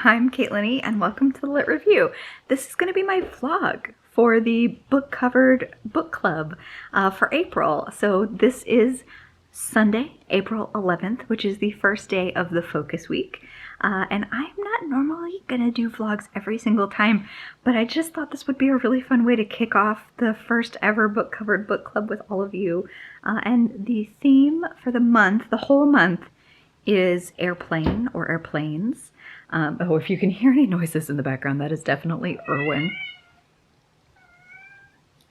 I'm Caitlin and welcome to the Lit Review. This is going to be my vlog for the book covered book club for April. So this is Sunday, April 11th, which is the first day of the focus week. And I'm not normally going to do vlogs every single time, but I just thought this would be a really fun way to kick off the first ever book covered book club with all of you. And the theme for the month, the whole month, is airplane or airplanes. If you can hear any noises in the background, that is definitely Erwin.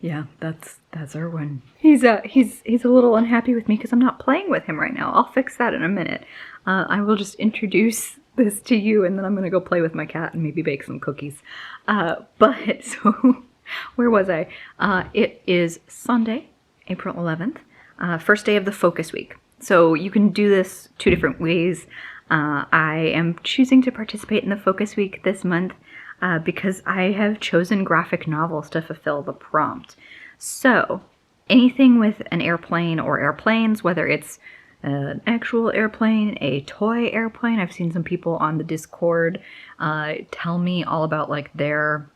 Yeah, that's Erwin. He's a little unhappy with me because I'm not playing with him right now. I'll fix that in a minute. I will just introduce this to you, and then I'm gonna go play with my cat and maybe bake some cookies. But so where was I? It is Sunday, April 11th, first day of the focus week. So you can do this two different ways. I am choosing to participate in the focus week this month because I have chosen graphic novels to fulfill the prompt. So anything with an airplane or airplanes, whether it's an actual airplane, a toy airplane. I've seen some people on the Discord tell me all about like their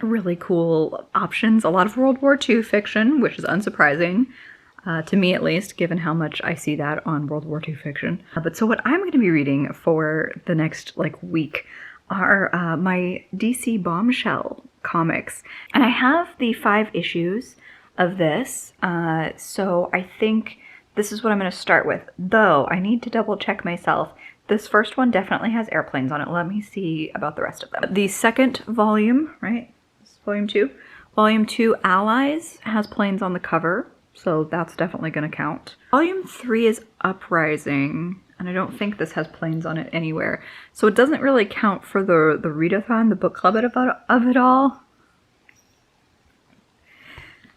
really cool options. A lot of World War II fiction, which is unsurprising. To me at least, given how much I see that on World War II fiction. But so what I'm going to be reading for the next week are my DC Bombshell comics. And I have the 5 issues of this, so I think this is what I'm going to start with. Though, I need to double check myself. This first one definitely has airplanes on it. Let me see about the rest of them. The second volume, right? This is volume 2. Volume 2, Allies, has planes on the cover. So that's definitely going to count. Volume 3 is Uprising, and I don't think this has planes on it anywhere. So it doesn't really count for the readathon, the book club of it all.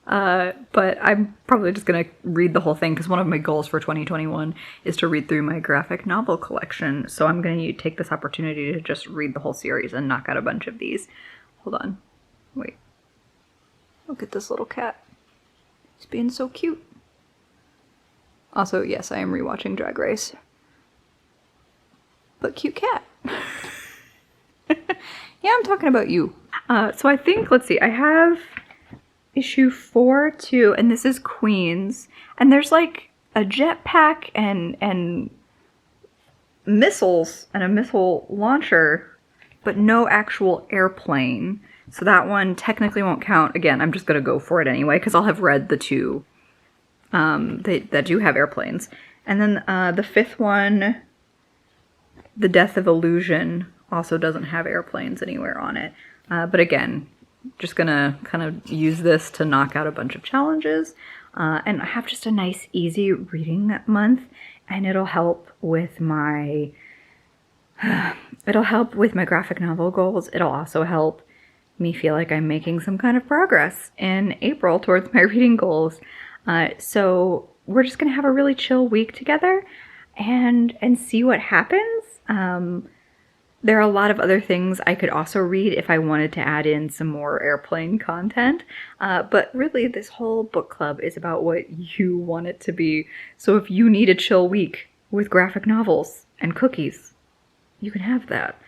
But I'm probably just going to read the whole thing because one of my goals for 2021 is to read through my graphic novel collection. So I'm going to take this opportunity to just read the whole series and knock out a bunch of these. Hold on. Wait. Look at this little cat. He's being so cute. Also, yes, I am rewatching Drag Race. But cute cat. Yeah, I'm talking about you. So I think, let's see, I have issue 4 too, and this is Queens. And there's like a jetpack and missiles and a missile launcher, but no actual airplane. So that one technically won't count. Again, I'm just going to go for it anyway, because I'll have read the 2 that do have airplanes. And then the 5th one, The Death of Illusion, also doesn't have airplanes anywhere on it. But again, just going to kind of use this to knock out a bunch of challenges. And I have just a nice, easy reading month, and it'll help with my graphic novel goals. It'll also help me feel like I'm making some kind of progress in April towards my reading goals. So we're just going to have a really chill week together and see what happens. There are a lot of other things I could also read if I wanted to add in some more airplane content. But really, this whole book club is about what you want it to be. So if you need a chill week with graphic novels and cookies, you can have that.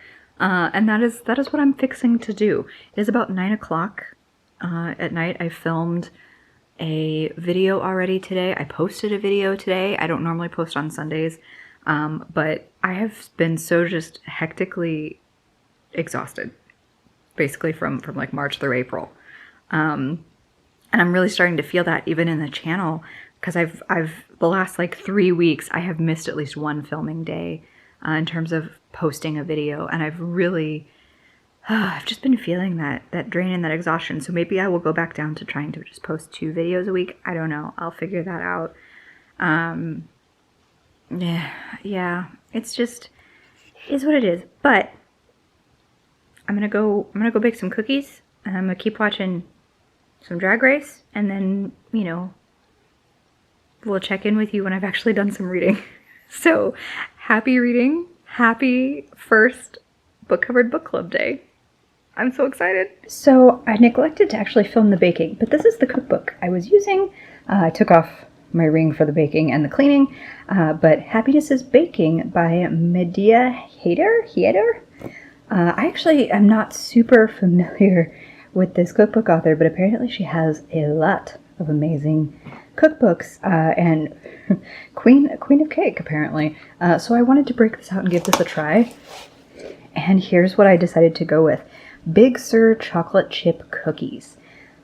And that is what I'm fixing to do. It is about 9 o'clock at night. I filmed a video already today. I posted a video today. I don't normally post on Sundays, but I have been so just hectically exhausted, basically from like March through April. And I'm really starting to feel that even in the channel, because I've the last 3 weeks, I have missed at least one filming day in terms of posting a video, and I've just been feeling that drain and that exhaustion. So maybe I will go back down to trying to just post 2 videos a week. I don't know. I'll figure that out. Yeah, it's what it is. But I'm gonna go bake some cookies, and I'm gonna keep watching some Drag Race, and then we'll check in with you when I've actually done some reading. So happy reading, happy first book covered book club day. I'm so excited. So I neglected to actually film the baking, but this is the cookbook I was using. I took off my ring for the baking and the cleaning, but Happiness is Baking by Medea Hader. I actually am not super familiar with this cookbook author, but apparently she has a lot of amazing cookbooks and queen of cake, apparently. So I wanted to break this out and give this a try. And here's what I decided to go with. Big Sur chocolate chip cookies.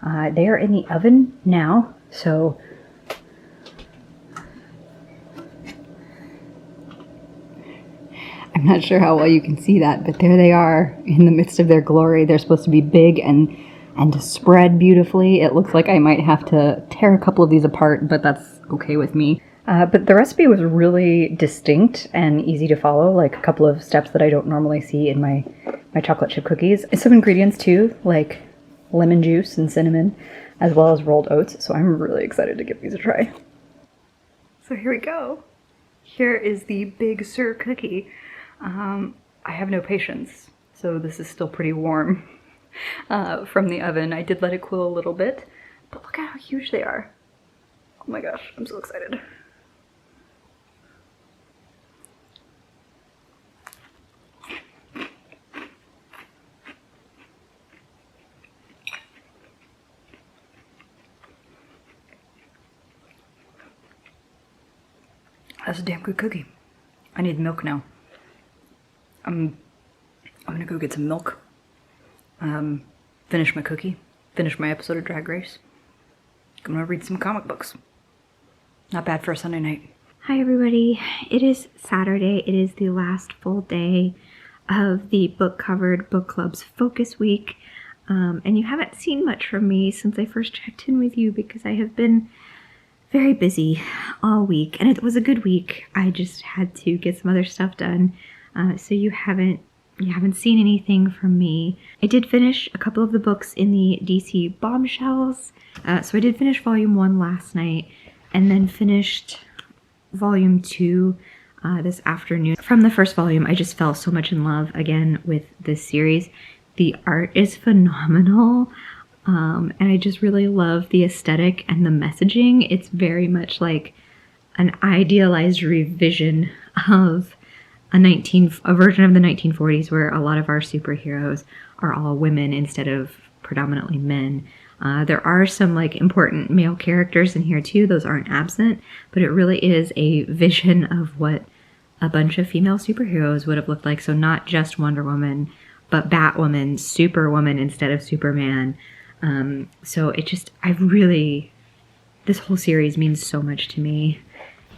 They are in the oven now, so I'm not sure how well you can see that, but there they are in the midst of their glory. They're supposed to be big and to spread beautifully. It looks like I might have to tear a couple of these apart, but that's okay with me. But the recipe was really distinct and easy to follow, like a couple of steps that I don't normally see in my chocolate chip cookies. And some ingredients too, like lemon juice and cinnamon, as well as rolled oats. So I'm really excited to give these a try. So here we go. Here is the Big Sur cookie. I have no patience, so this is still pretty warm from the oven. I did let it cool a little bit, but look at how huge they are. Oh my gosh, I'm so excited. That's a damn good cookie. I need milk now. I'm gonna go get some milk, finish my cookie, finish my episode of Drag Race. I'm gonna read some comic books. Not bad for a Sunday night. Hi everybody, it is Saturday. It is the last full day of the Book Covered Book Club's Focus Week. And you haven't seen much from me since I first checked in with you because I have been very busy all week, and it was a good week. I just had to get some other stuff done, so you haven't seen anything from me. I did finish a couple of the books in the DC Bombshells, so I did finish Volume 1 last night, and then finished Volume 2 this afternoon. From the first volume, I just fell so much in love again with this series. The art is phenomenal. And I just really love the aesthetic and the messaging. It's very much like an idealized revision of a version of the 1940s where a lot of our superheroes are all women instead of predominantly men. There are some like important male characters in here too. Those aren't absent, but it really is a vision of what a bunch of female superheroes would have looked like. So not just Wonder Woman, but Batwoman, Superwoman instead of Superman. So this whole series means so much to me.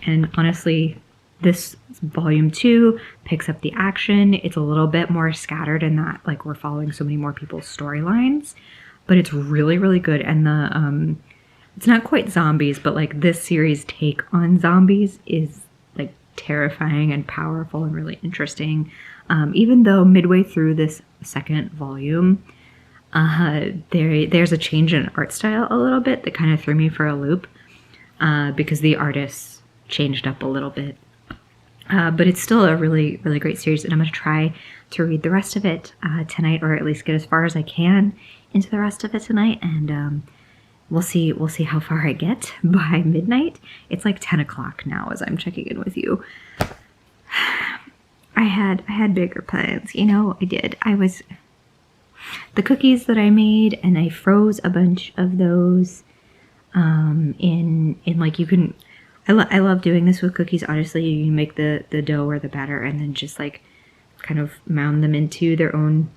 And honestly, this Volume 2 picks up the action. It's a little bit more scattered in that, like, we're following so many more people's storylines, but it's really, really good. And it's not quite zombies, but like this series' take on zombies is like terrifying and powerful and really interesting. Even though midway through this second volume, there's a change in art style a little bit that kind of threw me for a loop because the artists changed up a little bit. But it's still a really, really great series, and I'm going to try to read the rest of it tonight, or at least get as far as I can into the rest of it tonight, and we'll see how far I get by midnight. It's like 10 o'clock now as I'm checking in with you. I had bigger plans, I did. The cookies that I made, and I froze a bunch of those in like, you can, I love doing this with cookies. Honestly, you make the dough or the batter and then just like kind of mound them into their own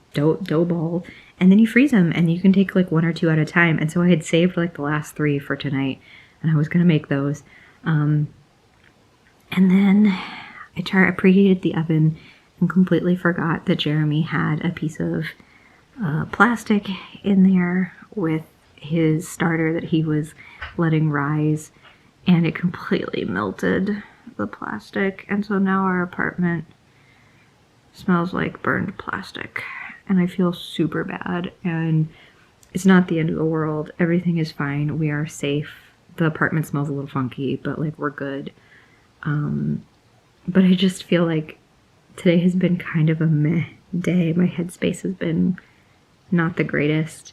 dough ball, and then you freeze them, and you can take like 1 or 2 at a time. And so I had saved like the last 3 for tonight, and I was gonna make those. And then I preheated the oven and completely forgot that Jeremy had a piece of plastic in there with his starter that he was letting rise, and it completely melted the plastic, and so now our apartment smells like burned plastic, and I feel super bad. And it's not the end of the world. Everything is fine. We are safe. The apartment smells a little funky, but like, we're good. But I just feel like today has been kind of a meh day. My headspace has been not the greatest,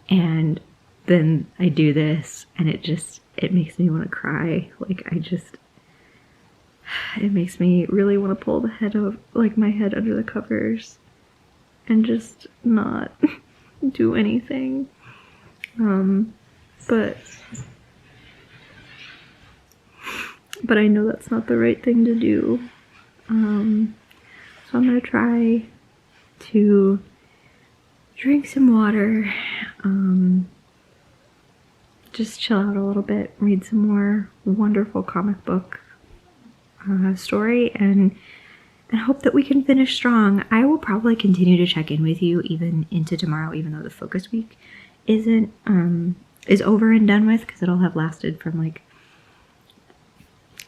and then I do this, and it makes me want to cry. Like, it makes me really want to pull the head of, like, my head under the covers and just not do anything. But I know that's not the right thing to do. So I'm gonna try to drink some water, just chill out a little bit, read some more wonderful comic book story, and hope that we can finish strong. I will probably continue to check in with you even into tomorrow, even though the focus week is over and done with, because it'll have lasted from like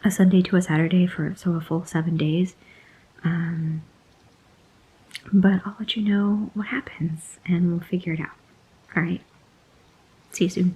a Sunday to a Saturday so a full 7 days. But I'll let you know what happens and we'll figure it out. All right. See you soon.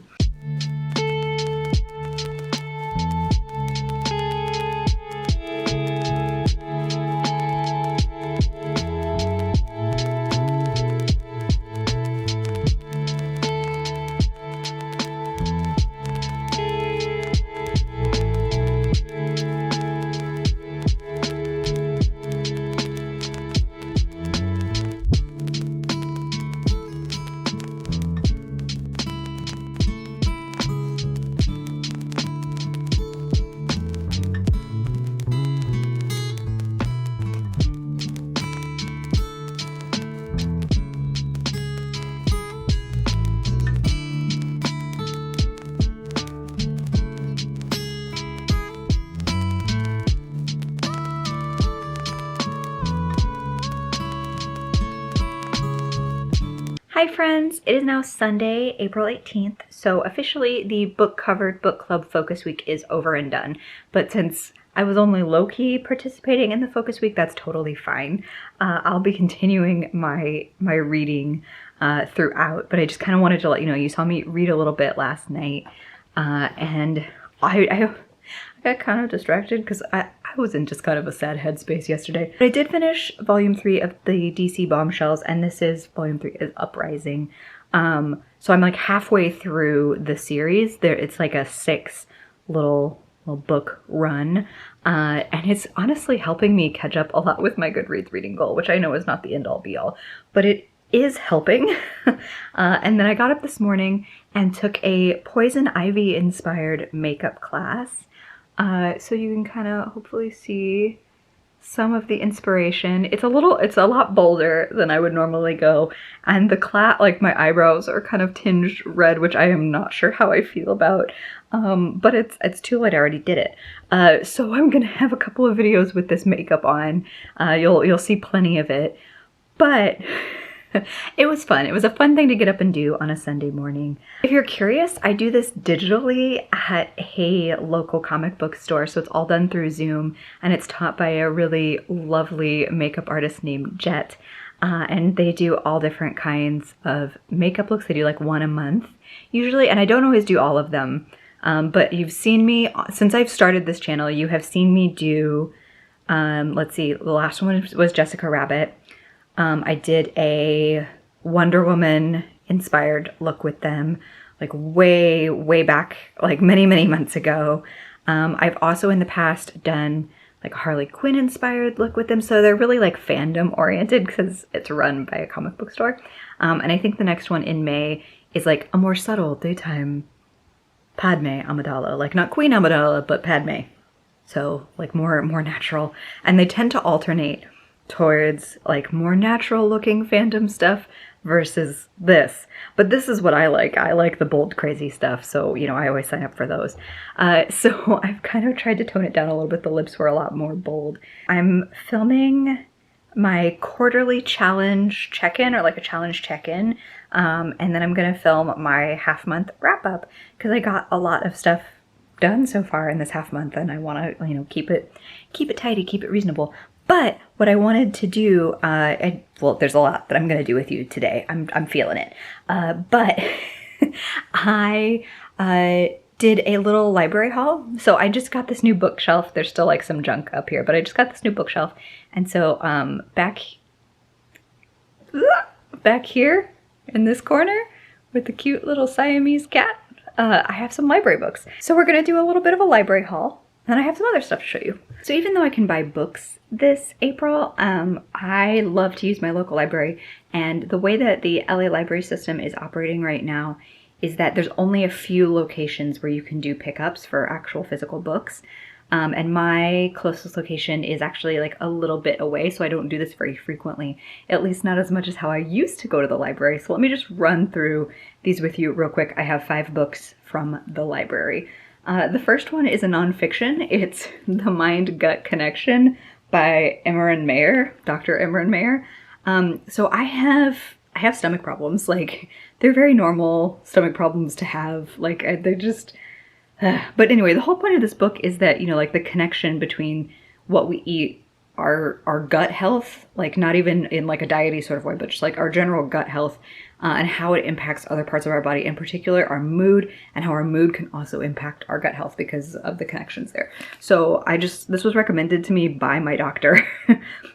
Hi friends, it is now Sunday, April 18th, so officially the book covered book club focus week is over and done. But since I was only low-key participating in the focus week, that's totally fine. I'll be continuing my reading throughout, but I just kind of wanted to let you know, you saw me read a little bit last night, and I got kind of distracted because I was in just kind of a sad headspace yesterday. But I did finish volume 3 of the DC Bombshells, and this is volume 3 is Uprising. So I'm like halfway through the series. It's like a 6 little book run, and it's honestly helping me catch up a lot with my Goodreads reading goal, which I know is not the end all be all, but it is helping. And then I got up this morning and took a Poison Ivy inspired makeup class. So you can kind of hopefully see some of the inspiration. It's a lot bolder than I would normally go. And the like my eyebrows are kind of tinged red, which I am not sure how I feel about. But it's too late, I already did it. So I'm gonna have a couple of videos with this makeup on. You'll see plenty of it. But it was fun. It was a fun thing to get up and do on a Sunday morning. If you're curious, I do this digitally at a local comic book store. So it's all done through Zoom, and it's taught by a really lovely makeup artist named Jet. And they do all different kinds of makeup looks. They do like one a month usually, and I don't always do all of them. But you've seen me, since I've started this channel, you have seen me do, let's see, the last one was Jessica Rabbit. I did a Wonder Woman inspired look with them, like way, way back, like many, many months ago. I've also in the past done like a Harley Quinn inspired look with them. So they're really like fandom oriented because it's run by a comic book store. And I think the next one in May is like a more subtle daytime Padme Amidala, like not Queen Amidala, but Padme. So like more natural. And they tend to alternate towards like more natural looking fandom stuff versus this. But this is what I like. I like the bold, crazy stuff. So, you know, I always sign up for those. So I've kind of tried to tone it down a little bit. The lips were a lot more bold. I'm filming my quarterly challenge check-in, or like a challenge check-in. And then I'm going to film my half-month wrap-up because I got a lot of stuff done so far in this half month, and I want to, you know, keep it tidy, keep it reasonable. But what I wanted to do, well, there's a lot that I'm going to do with you today. I'm feeling it. But I did a little library haul. So I just got this new bookshelf. There's still like some junk up here, but I just got this new bookshelf. And so back here in this corner with the cute little Siamese cat, I have some library books. So we're going to do a little bit of a library haul. Then I have some other stuff to show you. So even though I can buy books this April, I love to use my local library. And the way that the LA library system is operating right now is that there's only a few locations where you can do pickups for actual physical books. And my closest location is actually like a little bit away, so I don't do this very frequently, at least not as much as how I used to go to the library. So let me just run through these with you real quick. I have 5 books from the library. The first one is a nonfiction. It's The Mind-Gut Connection by Imran Mayer, Dr. Imran Mayer. So I have stomach problems. Like, they're very normal stomach problems to have. Like, they just... But anyway, the whole point of this book is that, you know, like the connection between what we eat, our gut health, like not even in like a diety sort of way, but just like our general gut health, and how it impacts other parts of our body, in particular our mood, and how our mood can also impact our gut health because of the connections there. So this was recommended to me by my doctor,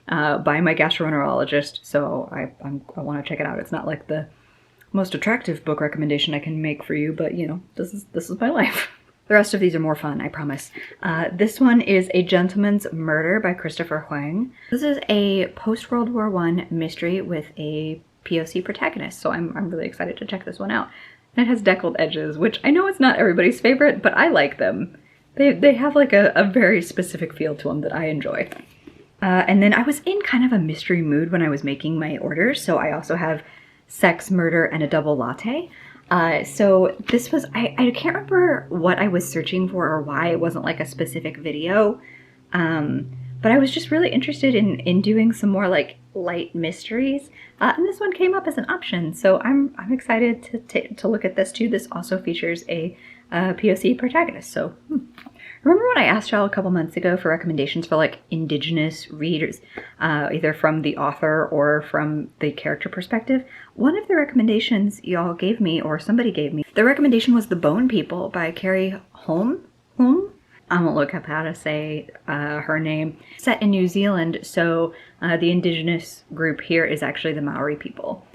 by my gastroenterologist. So I want to check it out. It's not like the most attractive book recommendation I can make for you, but you know, this is my life. The rest of these are more fun, I promise. This one is A Gentleman's Murder by Christopher Huang. This is a post-World War I mystery with a POC protagonist, so I'm really excited to check this one out. And it has deckled edges, which I know is not everybody's favorite, but I like them. They have like a very specific feel to them that I enjoy. And then I was in kind of a mystery mood when I was making my orders, so I also have Sex, Murder, and a Double Latte. So this was, I can't remember what I was searching for or why it wasn't like a specific video, but I was just really interested in doing some more like light mysteries, and this one came up as an option, so I'm excited to look at this too. This also features a POC protagonist, so remember when I asked y'all a couple months ago for recommendations for like indigenous readers, either from the author or from the character perspective? One of the recommendations y'all gave me, or somebody gave me, the recommendation was The Bone People by Carrie Holm. I won't look up how to say her name. Set in New Zealand, so the indigenous group here is actually the Maori people.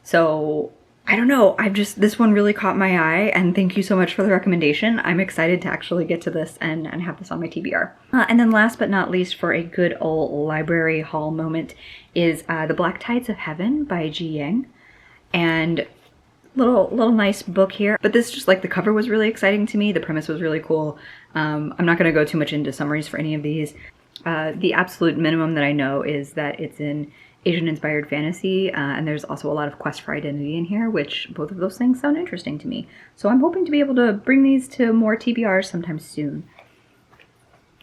So I don't know, this one really caught my eye, and thank you so much for the recommendation. I'm excited to actually get to this and have this on my TBR. And then last but not least, for a good old library haul moment, is The Black Tides of Heaven by Ji Yang. And little nice book here, but this just like the cover was really exciting to me. The premise was really cool. I'm not going to go too much into summaries for any of these. The absolute minimum that I know is that it's in Asian-inspired fantasy, and there's also a lot of quest for identity in here, which both of those things sound interesting to me. So I'm hoping to be able to bring these to more TBRs sometime soon.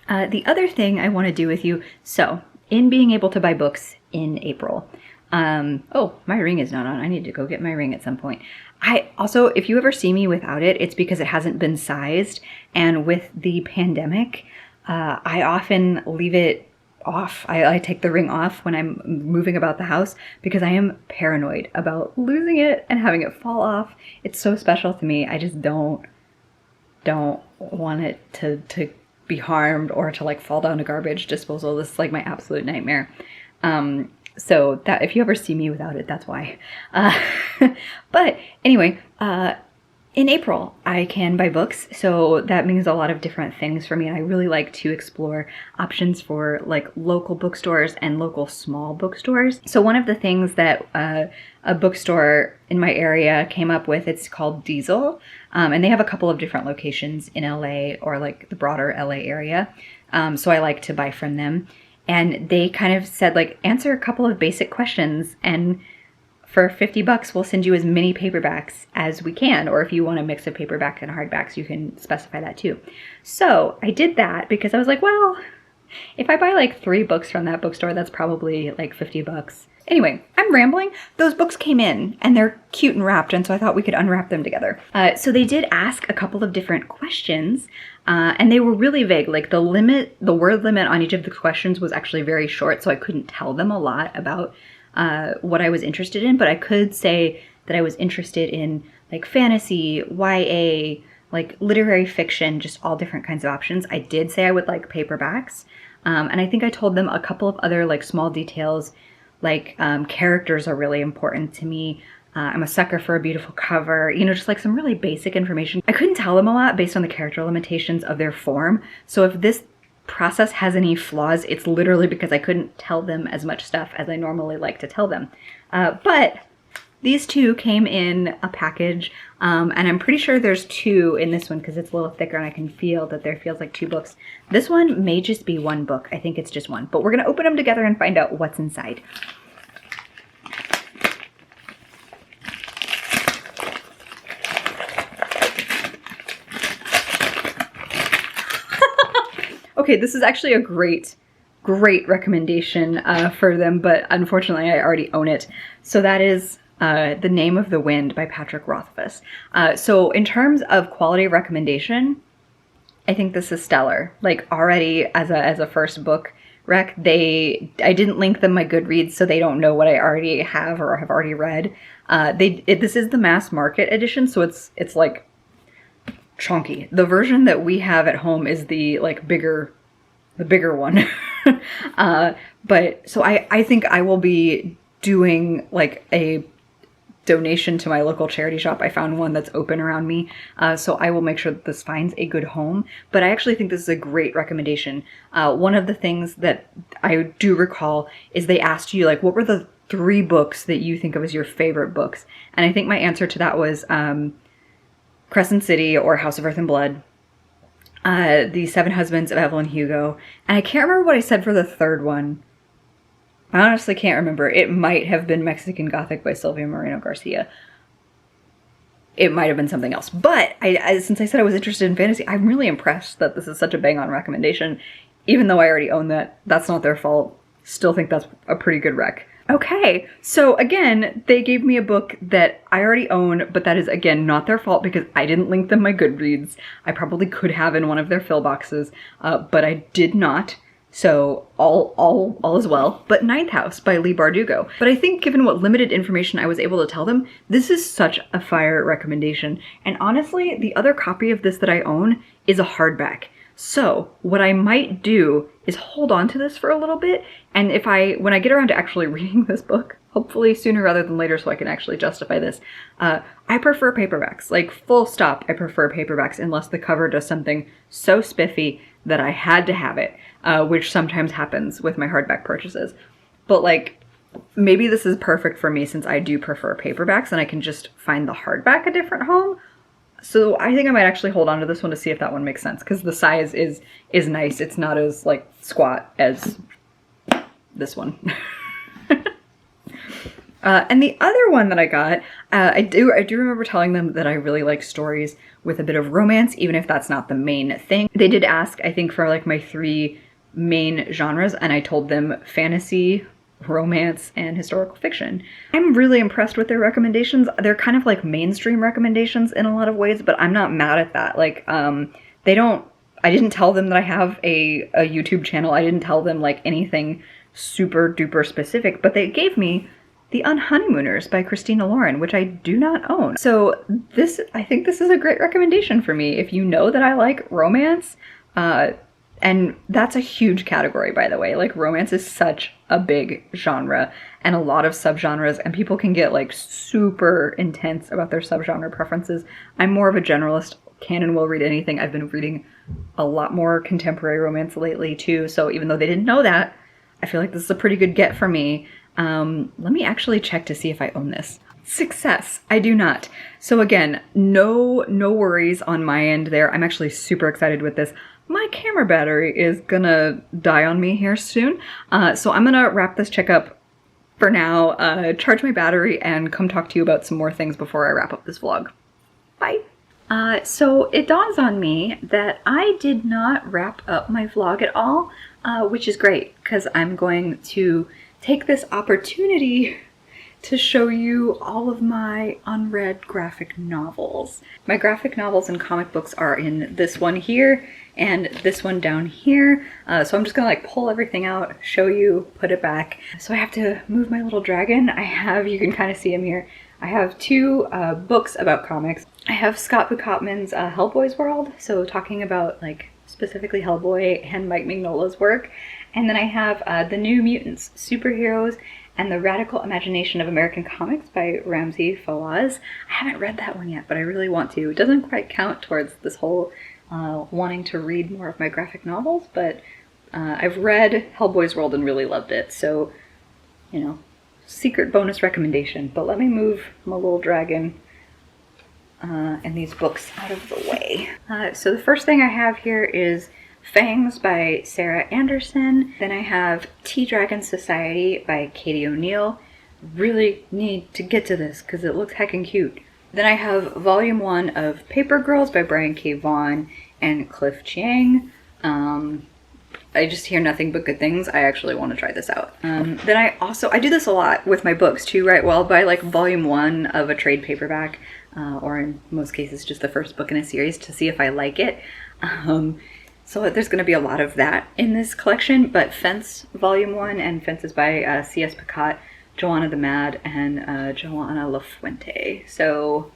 The other thing I want to do with you, so in being able to buy books in April, oh, my ring is not on. I need to go get my ring at some point. I also, if you ever see me without it, it's because it hasn't been sized, and with the pandemic, I often leave it off. I take the ring off when I'm moving about the house because I am paranoid about losing it and having it fall off. It's so special to me. I just don't want it to be harmed or to like fall down a garbage disposal. This is like my absolute nightmare. So that if you ever see me without it, that's why. But anyway, in April, I can buy books, so that means a lot of different things for me. I really like to explore options for like local bookstores and local small bookstores. So one of the things that a bookstore in my area came up with, it's called Diesel, and they have a couple of different locations in LA or like the broader LA area. So I like to buy from them. And they kind of said like, answer a couple of basic questions, and for $50, we'll send you as many paperbacks as we can. Or if you want a mix of paperback and hardbacks, you can specify that too. So I did that because I was like, well, if I buy like 3 books from that bookstore, that's probably like $50. Anyway, I'm rambling. Those books came in and they're cute and wrapped, and so I thought we could unwrap them together. So they did ask a couple of different questions, and they were really vague. Like the word limit on each of the questions was actually very short, so I couldn't tell them a lot about what I was interested in, but I could say that I was interested in like fantasy, YA, like literary fiction, just all different kinds of options. I did say I would like paperbacks, and I think I told them a couple of other like small details, like characters are really important to me, I'm a sucker for a beautiful cover, you know, just like some really basic information. I couldn't tell them a lot based on the character limitations of their form. So if this process has any flaws, it's literally because I couldn't tell them as much stuff as I normally like to tell them. But these two came in a package, and I'm pretty sure there's two in this one because it's a little thicker and I can feel that there feels like two books. This one may just be one book. I think it's just one, but we're gonna open them together and find out what's inside. Okay, this is actually a great recommendation for them, but unfortunately I already own it. So that is The Name of the Wind by Patrick Rothfuss. So in terms of quality recommendation, I think this is stellar. Like already as a first book rec, I didn't link them my Goodreads, so they don't know what I already have or have already read. This is the mass market edition, so it's like chunky. The version that we have at home is the bigger one. But so I think I will be doing like a donation to my local charity shop. I found one that's open around me. So I will make sure that this finds a good home. But I actually think this is a great recommendation. One of the things that I do recall is they asked you like, what were the 3 books that you think of as your favorite books? And I think my answer to that was Crescent City or House of Earth and Blood, The Seven Husbands of Evelyn Hugo, and I can't remember what I said for the third one. I honestly can't remember. It might have been Mexican Gothic by Silvia Moreno Garcia. It might have been something else. But since I said I was interested in fantasy, I'm really impressed that this is such a bang-on recommendation. Even though I already own that, that's not their fault. Still think that's a pretty good rec. Okay, so again, they gave me a book that I already own, but that is, again, not their fault because I didn't link them my Goodreads. I probably could have in one of their fill boxes, but I did not. So all is well. But Ninth House by Leigh Bardugo. But I think given what limited information I was able to tell them, this is such a fire recommendation. And honestly, the other copy of this that I own is a hardback. So what I might do is hold on to this for a little bit, and when I get around to actually reading this book, hopefully sooner rather than later so I can actually justify this, I prefer paperbacks. Like full stop, I prefer paperbacks unless the cover does something so spiffy that I had to have it, which sometimes happens with my hardback purchases. But like, maybe this is perfect for me since I do prefer paperbacks and I can just find the hardback a different home. So I think I might actually hold on to this one to see if that one makes sense, because the size is nice. It's not as like squat as this one. And the other one that I got, I do remember telling them that I really like stories with a bit of romance, even if that's not the main thing. They did ask, I think, for like my 3 main genres, and I told them fantasy, romance, and historical fiction. I'm really impressed with their recommendations. They're kind of like mainstream recommendations in a lot of ways, but I'm not mad at that. Like, I didn't tell them that I have a YouTube channel. I didn't tell them like anything super duper specific, but they gave me The Unhoneymooners by Christina Lauren, which I do not own. So I think this is a great recommendation for me. If you know that I like romance, and that's a huge category, by the way. Like, romance is such a big genre and a lot of subgenres, and people can get like super intense about their subgenre preferences. I'm more of a generalist. Can and will read anything. I've been reading a lot more contemporary romance lately too, so even though they didn't know that, I feel like this is a pretty good get for me. Let me actually check to see if I own this. Success. I do not. So again, no worries on my end there. I'm actually super excited with this. My camera battery is gonna die on me here soon. So I'm gonna wrap this check up for now, charge my battery, and come talk to you about some more things before I wrap up this vlog. Bye. So it dawns on me that I did not wrap up my vlog at all, which is great because I'm going to take this opportunity to show you all of my unread graphic novels. My graphic novels and comic books are in this one here and this one down here. So I'm just gonna like pull everything out, show you, put it back. So I have to move my little dragon. You can kind of see him here. I have 2 books about comics. I have Scott Bukatman's Hellboy's World, so talking about like specifically Hellboy and Mike Mignola's work. And then I have The New Mutants, Superheroes and The Radical Imagination of American Comics by Ramzi Fawaz. I haven't read that one yet, but I really want to. It doesn't quite count towards this whole wanting to read more of my graphic novels, but I've read Hellboy's World and really loved it, so, you know, secret bonus recommendation. But let me move my little dragon and these books out of the way. So the first thing I have here is Fangs by Sarah Anderson. Then I have Tea Dragon Society by Katie O'Neill. Really need to get to this because it looks heckin' cute. Then I have Volume 1 of Paper Girls by Brian K. Vaughan and Cliff Chiang. I just hear nothing but good things. I actually want to try this out. Then I do this a lot with my books too, right? Well, I'll buy like Volume 1 of a trade paperback, or in most cases just the first book in a series to see if I like it. So there's going to be a lot of that in this collection, but Fence Volume 1, and Fence is by C.S. Picat, Joanna the Mad, and Joanna Lafuente. So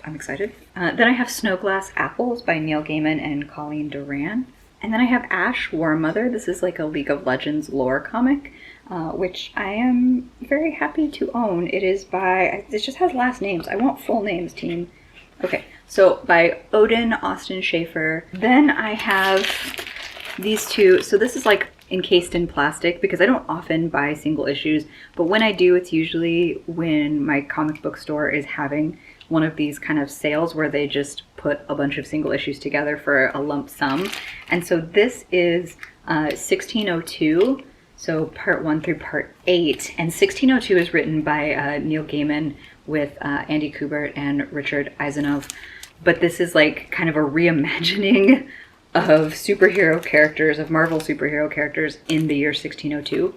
I'm excited. Then I have Snowglass Apples by Neil Gaiman and Colleen Doran. And then I have Ash, War Mother. This is like a League of Legends lore comic, which I am very happy to own. It is by, it just has last names. I want full names, team. Okay, so by Odin Austin Schaefer. Then I have these two. So this is like encased in plastic because I don't often buy single issues, but when I do, it's usually when my comic book store is having one of these kind of sales where they just put a bunch of single issues together for a lump sum. And so this is 1602, so part 1 through part 8. And 1602 is written by Neil Gaiman with Andy Kubert and Richard Eisenov. But this is like kind of a reimagining of superhero characters, of Marvel superhero characters in the year 1602,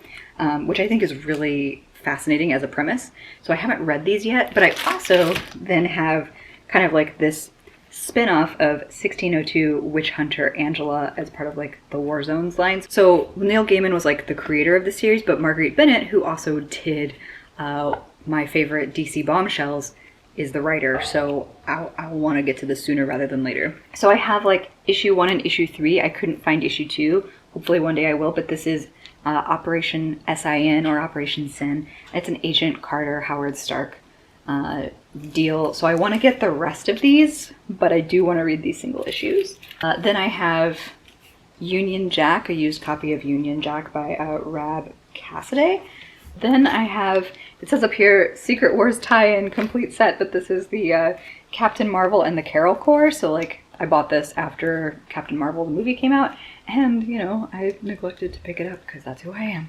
which I think is really fascinating as a premise. So I haven't read these yet, but I also then have kind of like this spin-off of 1602 Witch Hunter Angela as part of like the War Zones lines. So Neil Gaiman was like the creator of the series, but Marguerite Bennett, who also did my favorite DC Bombshells, is the writer. So I'll want to get to this sooner rather than later. So I have like issue 1 and issue 3. I couldn't find issue 2. Hopefully one day I will, but this is Operation SIN or Operation Sin. It's an Agent Carter Howard Stark deal. So I want to get the rest of these, but I do want to read these single issues. Then I have Union Jack, a used copy of Union Jack by Rab Cassidy. Then I have, it says up here, Secret Wars tie-in complete set, but this is the Captain Marvel and the Carol Corps. So like I bought this after Captain Marvel, the movie, came out, and you know, I neglected to pick it up because that's who I am.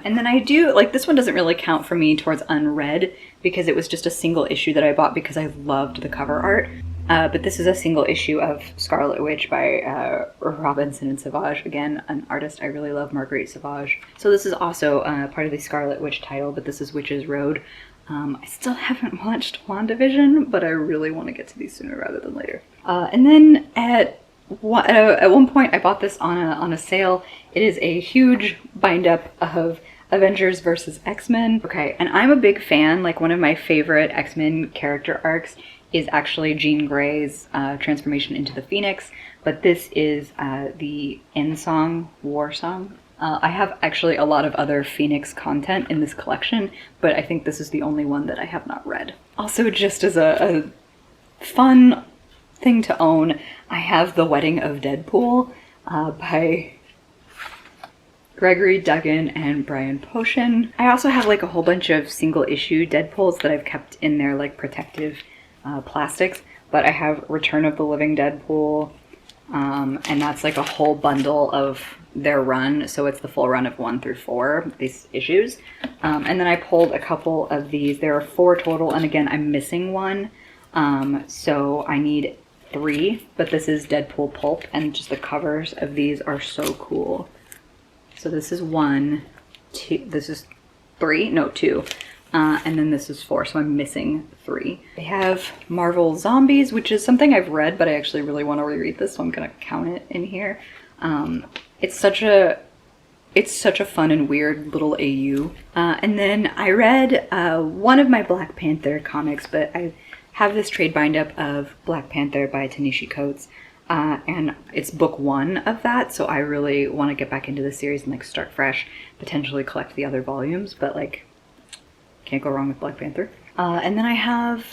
And then I do, like, this one doesn't really count for me towards unread because it was just a single issue that I bought because I loved the cover art. But this is a single issue of Scarlet Witch by Robinson and Savage. Again, an artist I really love, Marguerite Savage. So this is also part of the Scarlet Witch title, but this is Witch's Road. I still haven't watched WandaVision, but I really want to get to these sooner rather than later. And then at one point I bought this on a sale. It is a huge bind up of Avengers versus X-Men. Okay, and I'm a big fan. Like, one of my favorite X-Men character arcs is actually Jean Grey's transformation into the Phoenix, but this is the end song, War Song. I have actually a lot of other Phoenix content in this collection, but I think this is the only one that I have not read. Also, just as a fun thing to own, I have The Wedding of Deadpool by Gregory Duggan and Brian Posehn. I also have like a whole bunch of single issue Deadpools that I've kept in their like protective plastics, but I have Return of the Living Deadpool, and that's like a whole bundle of their run, so it's the full run of 1 through 4, these issues. And then I pulled a couple of these. There are 4 total, and again, I'm missing one, so I need 3, but this is Deadpool Pulp, and just the covers of these are so cool. So this is 1, 2, this is 3, no 2, and then this is 4, so I'm missing 3. They have Marvel Zombies, which is something I've read, but I actually really want to reread this, so I'm gonna count it in here. It's such a fun and weird little AU. And then I read one of my Black Panther comics, but I have this trade bind up of Black Panther by Ta-Nehisi Coates. and it's book 1 of that, so I really want to get back into the series and like start fresh, potentially collect the other volumes, but like can't go wrong with Black Panther. And then I have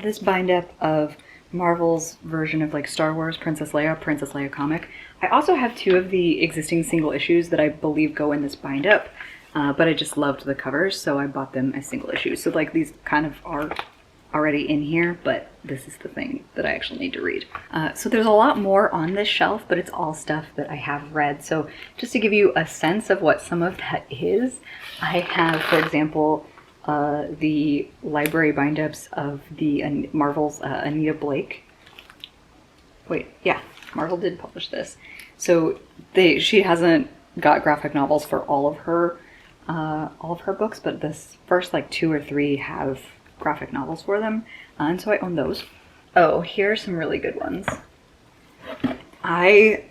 this bind up of Marvel's version of like Star Wars Princess Leia comic. I also have 2 of the existing single issues that I believe go in this bind up, but I just loved the covers, so I bought them as single issues. So like these kind of are already in here, but this is the thing that I actually need to read. So there's a lot more on this shelf, but it's all stuff that I have read. So just to give you a sense of what some of that is, I have, for example, the library bind-ups of the Marvel's Anita Blake. Wait, yeah, Marvel did publish this. So she hasn't got graphic novels for all of her books, but this first like 2 or 3 have graphic novels for them, and so I own those. Oh, here are some really good ones. I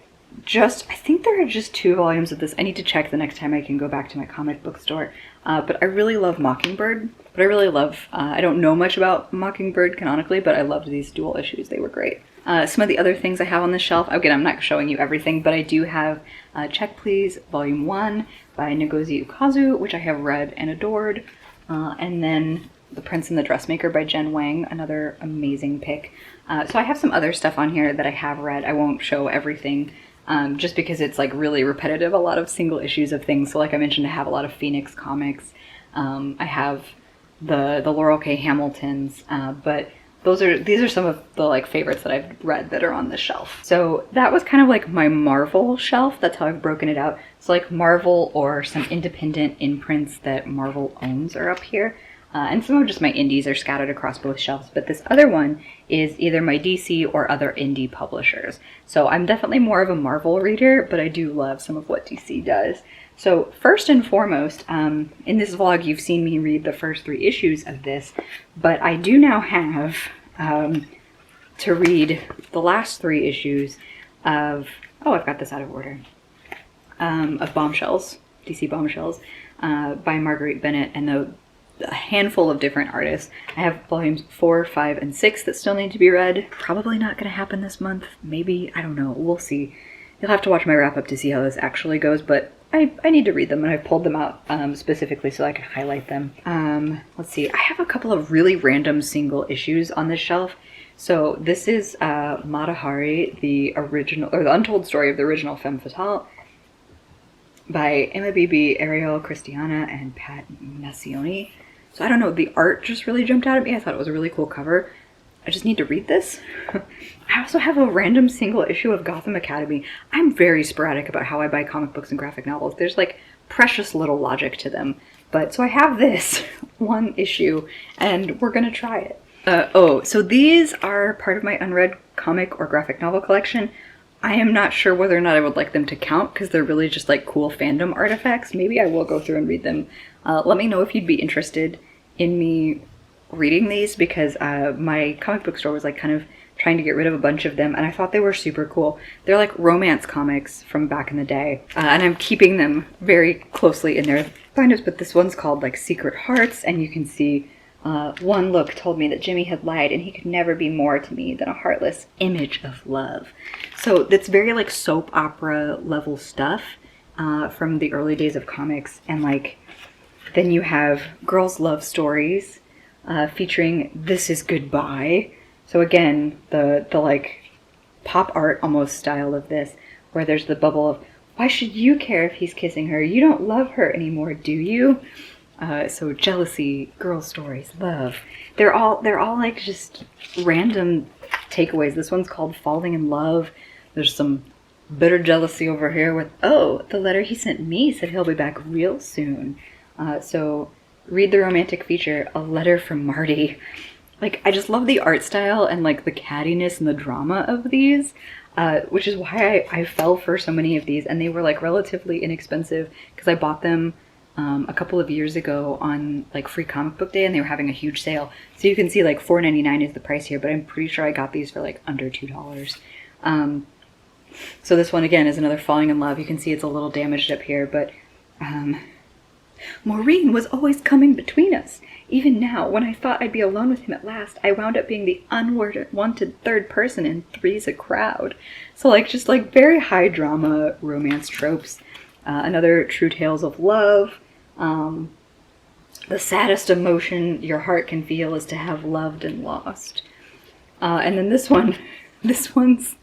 think there are just 2 volumes of this. I need to check the next time I can go back to my comic book store. But I really love Mockingbird. I don't know much about Mockingbird canonically, but I loved these dual issues. They were great. Some of the other things I have on this shelf, again, I'm not showing you everything, but I do have Check Please Volume 1 by Ngozi Ukazu, which I have read and adored. And then The Prince and the Dressmaker by Jen Wang, another amazing pick. So I have some other stuff on here that I have read. I won't show everything, just because it's like really repetitive, a lot of single issues of things. So like I mentioned, I have a lot of Phoenix comics. I have the Laurel K. Hamiltons, but these are some of the like favorites that I've read that are on this shelf. So that was kind of like my Marvel shelf. That's how I've broken it out. So like Marvel or some independent imprints that Marvel owns are up here. And some of just my indies are scattered across both shelves, but this other one is either my DC or other indie publishers. So I'm definitely more of a Marvel reader, but I do love some of what DC does. So first and foremost, in this vlog you've seen me read the first 3 issues of this, but I do now have to read the last 3 issues of, oh, I've got this out of order, of Bombshells, DC Bombshells, by Marguerite Bennett, and a handful of different artists. I have volumes 4, 5, and 6 that still need to be read. Probably not going to happen this month. Maybe, I don't know. We'll see. You'll have to watch my wrap up to see how this actually goes, but I need to read them, and I've pulled them out specifically so I can highlight them. Let's see. I have a couple of really random single issues on this shelf. So this is Mata Hari, the original, or the untold story of the original Femme Fatale, by Emma Beebe, Ariel Christiana, and Pat Nacioni. So I don't know, the art just really jumped out at me. I thought it was a really cool cover. I just need to read this. I also have a random single issue of Gotham Academy. I'm very sporadic about how I buy comic books and graphic novels. There's like precious little logic to them. But so I have this 1 issue, and we're gonna try it. So these are part of my unread comic or graphic novel collection. I am not sure whether or not I would like them to count because they're really just like cool fandom artifacts. Maybe I will go through and read them. Let me know if you'd be interested in me reading these, because my comic book store was like kind of trying to get rid of a bunch of them, and I thought they were super cool. They're like romance comics from back in the day, and I'm keeping them very closely in their binders, but this one's called like Secret Hearts, and you can see one look told me that Jimmy had lied and he could never be more to me than a heartless image of love. So that's very like soap opera level stuff from the early days of comics, and like then you have girls' love stories featuring This Is Goodbye. So again, the like pop art almost style of this, where there's the bubble of, why should you care if he's kissing her? You don't love her anymore, do you? So jealousy, girl stories, love. They're all like just random takeaways. This one's called Falling in Love. There's some bitter jealousy over here with, oh, the letter he sent me said he'll be back real soon. So read the romantic feature, A Letter from Marty. Like, I just love the art style and like the cattiness and the drama of these, which is why I fell for so many of these, and they were like relatively inexpensive because I bought them a couple of years ago on like Free Comic Book Day, and they were having a huge sale. So you can see like $4.99 is the price here, but I'm pretty sure I got these for like under $2. So this one again is another Falling in Love. You can see it's a little damaged up here, but Maureen was always coming between us. Even now, when I thought I'd be alone with him at last, I wound up being the unwanted third person in Three's a Crowd. So, like, just, like, very high drama romance tropes. Another True Tales of Love. The saddest emotion your heart can feel is to have loved and lost. And then this one's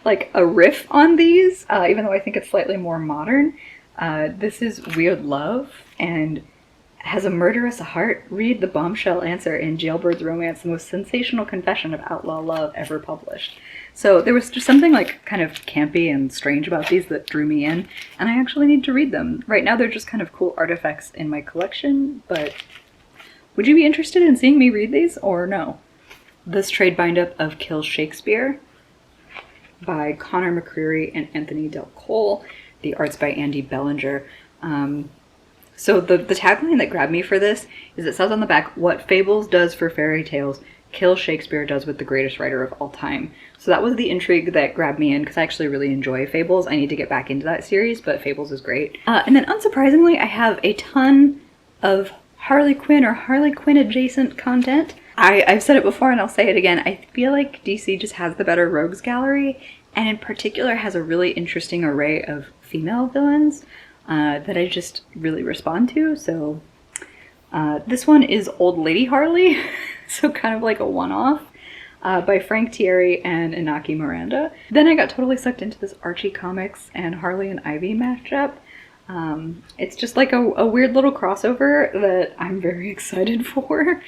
like a riff on these, even though I think it's slightly more modern. This is Weird Love, and has a murderous heart. Read the bombshell answer in Jailbird's Romance, the most sensational confession of outlaw love ever published. So there was just something like kind of campy and strange about these that drew me in, and I actually need to read them. Right now they're just kind of cool artifacts in my collection, but would you be interested in seeing me read these or no? This trade bind-up of Kill Shakespeare by Connor McCreary and Anthony Del Cole. The art's by Andy Bellinger. So the tagline that grabbed me for this is, it says on the back, "What Fables does for fairy tales, Kill Shakespeare does with the greatest writer of all time." So that was the intrigue that grabbed me in, because I actually really enjoy Fables. I need to get back into that series, but Fables is great. And then unsurprisingly, I have a ton of Harley Quinn or Harley Quinn adjacent content. I've said it before and I'll say it again. I feel like DC just has the better rogues gallery, and in particular has a really interesting array of female villains that I just really respond to. So this one is Old Lady Harley, so kind of like a one-off, by Frank Thierry and Inaki Miranda. Then I got totally sucked into this Archie Comics and Harley and Ivy matchup. It's just like a weird little crossover that I'm very excited for.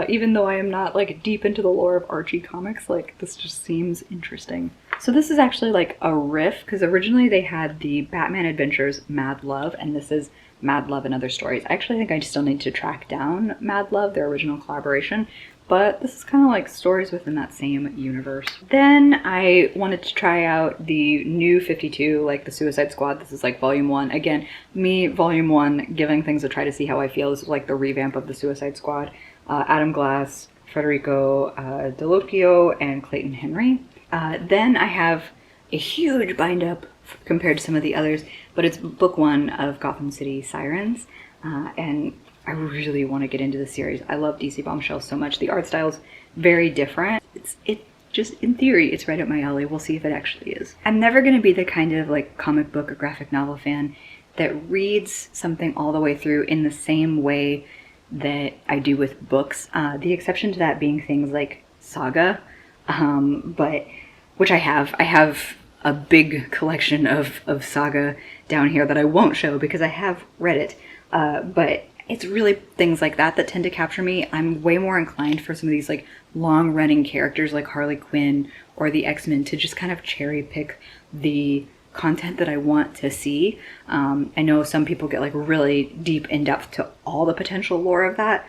Even though I am not like deep into the lore of Archie Comics, like this just seems interesting. So this is actually like a riff, because originally they had the Batman Adventures Mad Love, and this is Mad Love and Other Stories. I actually think I still need to track down Mad Love, their original collaboration, but this is kind of like stories within that same universe. Then I wanted to try out the new 52, like the Suicide Squad. This is like volume 1. Again, me, volume 1, giving things a try to see how I feel. This is like the revamp of the Suicide Squad. Adam Glass, Federico Dell'Occhio, and Clayton Henry. Then I have a huge bind-up compared to some of the others, but it's book 1 of Gotham City Sirens, and I really want to get into the series. I love DC Bombshell so much. The art style's very different. It just, in theory, it's right up my alley. We'll see if it actually is. I'm never going to be the kind of like comic book or graphic novel fan that reads something all the way through in the same way that I do with books. The exception to that being things like Saga, but which I have. I have a big collection of Saga down here that I won't show because I have read it. But it's really things like that that tend to capture me. I'm way more inclined for some of these like long-running characters like Harley Quinn or the X-Men to just kind of cherry pick the content that I want to see. I know some people get like really deep in depth to all the potential lore of that,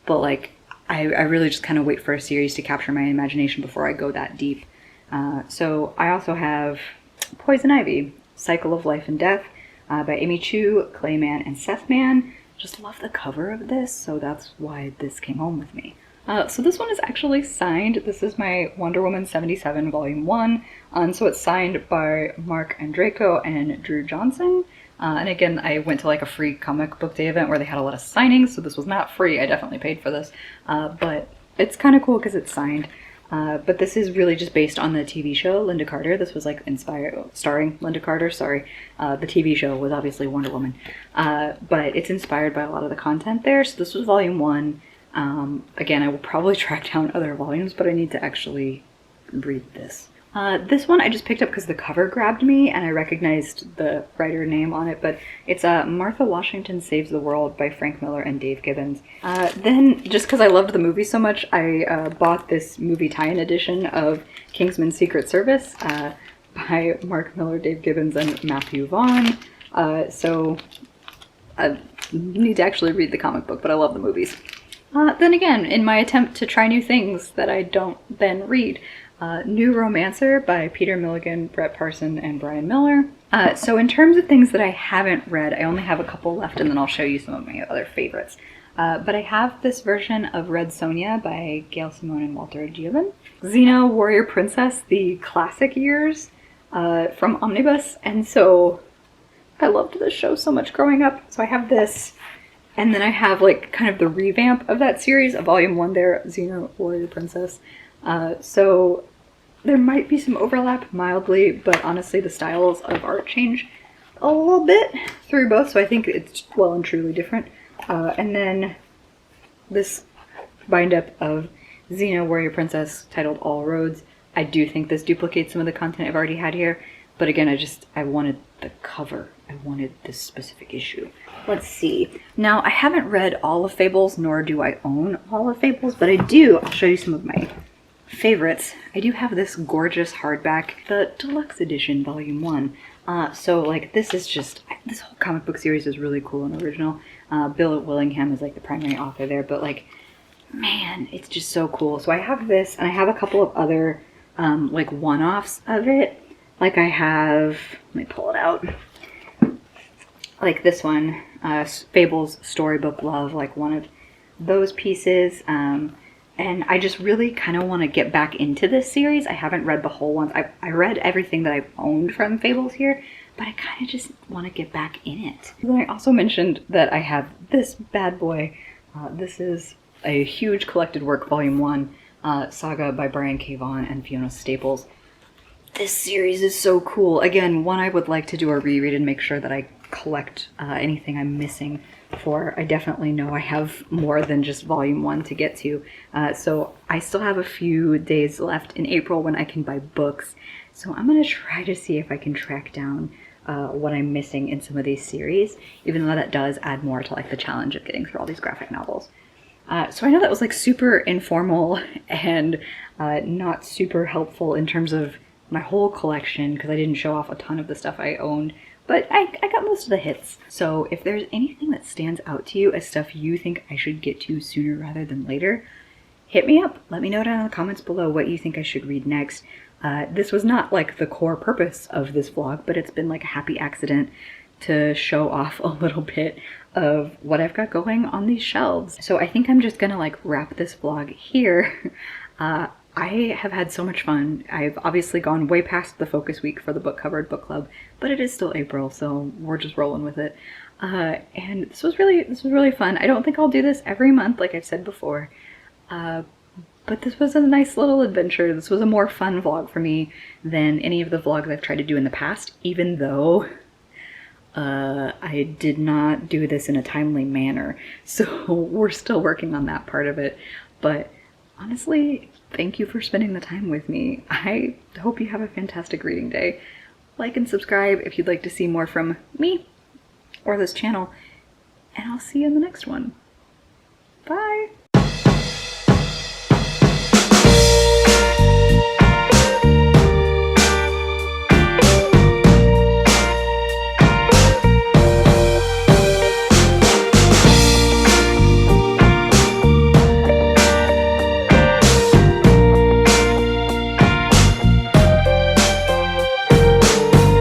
but like I really just kind of wait for a series to capture my imagination before I go that deep. So I also have Poison Ivy, Cycle of Life and Death, by Amy Chu, Clayman, and Seth Man. Just love the cover of this, so that's why this came home with me. So this one is actually signed. This is my Wonder Woman 77 Volume 1, and so it's signed by Mark Andreyko and Drew Johnson. And again, I went to like a free comic book day event where they had a lot of signings, so this was not free. I definitely paid for this, but it's kind of cool because it's signed. But this is really just based on the TV show Linda Carter. This was like starring Linda Carter, sorry. The TV show was obviously Wonder Woman. But it's inspired by a lot of the content there. So this was volume 1. Again, I will probably track down other volumes, but I need to actually read this. This one I just picked up because the cover grabbed me and I recognized the writer name on it, but it's Martha Washington Saves the World by Frank Miller and Dave Gibbons. Then, just because I loved the movie so much, I bought this movie tie-in edition of Kingsman Secret Service by Mark Miller, Dave Gibbons, and Matthew Vaughn. So I need to actually read the comic book, but I love the movies. Then again, in my attempt to try new things that I don't then read, New Romancer by Peter Milligan, Brett Parson, and Brian Miller. So in terms of things that I haven't read, I only have a couple left and then I'll show you some of my other favorites. But I have this version of Red Sonja by Gail Simone and Walter Giovin. Xena Warrior Princess, the classic years from Omnibus. And so I loved this show so much growing up. So I have this, and then I have like kind of the revamp of that series, of volume 1 there, Xena Warrior Princess. So there might be some overlap mildly, but honestly the styles of art change a little bit through both, so I think it's well and truly different. And then this bind up of Xena Warrior Princess titled All Roads. I do think this duplicates some of the content I've already had here, but again, I wanted the cover. I wanted this specific issue. Let's see. Now, I haven't read all of Fables, nor do I own all of Fables, but I'll show you some of my favorites. I do have this gorgeous hardback, the deluxe edition, volume 1. So like this whole comic book series is really cool and original. Bill Willingham is like the primary author there, but like, man, it's just so cool. So I have this, and I have a couple of other like one-offs of it. Like I have, let me pull it out. Like this one, Fables Storybook Love, like one of those pieces. And I just really kind of want to get back into this series. I haven't read the whole ones. I read everything that I've owned from Fables here, but I kind of just want to get back in it. Then I also mentioned that I have this bad boy. This is a huge collected work, volume 1, saga by Brian K. Vaughan and Fiona Staples. This series is so cool. Again, one I would like to do a reread and make sure that I collect anything I'm missing for. I definitely know I have more than just volume 1 to get to. So I still have a few days left in April when I can buy books. So I'm going to try to see if I can track down what I'm missing in some of these series, even though that does add more to like the challenge of getting through all these graphic novels. So I know that was like super informal and not super helpful in terms of my whole collection, because I didn't show off a ton of the stuff I owned, but I got most of the hits. So if there's anything that stands out to you as stuff you think I should get to sooner rather than later, hit me up. Let me know down in the comments below what you think I should read next. This was not like the core purpose of this vlog, but it's been like a happy accident to show off a little bit of what I've got going on these shelves. So I think I'm just gonna like wrap this vlog here. I have had so much fun. I've obviously gone way past the focus week for the book covered book club, but it is still April, so we're just rolling with it. And this was really fun. I don't think I'll do this every month, like I've said before, but this was a nice little adventure. This was a more fun vlog for me than any of the vlogs I've tried to do in the past, even though I did not do this in a timely manner. So we're still working on that part of it, but honestly, thank you for spending the time with me. I hope you have a fantastic reading day. Like and subscribe if you'd like to see more from me or this channel, and I'll see you in the next one. Bye!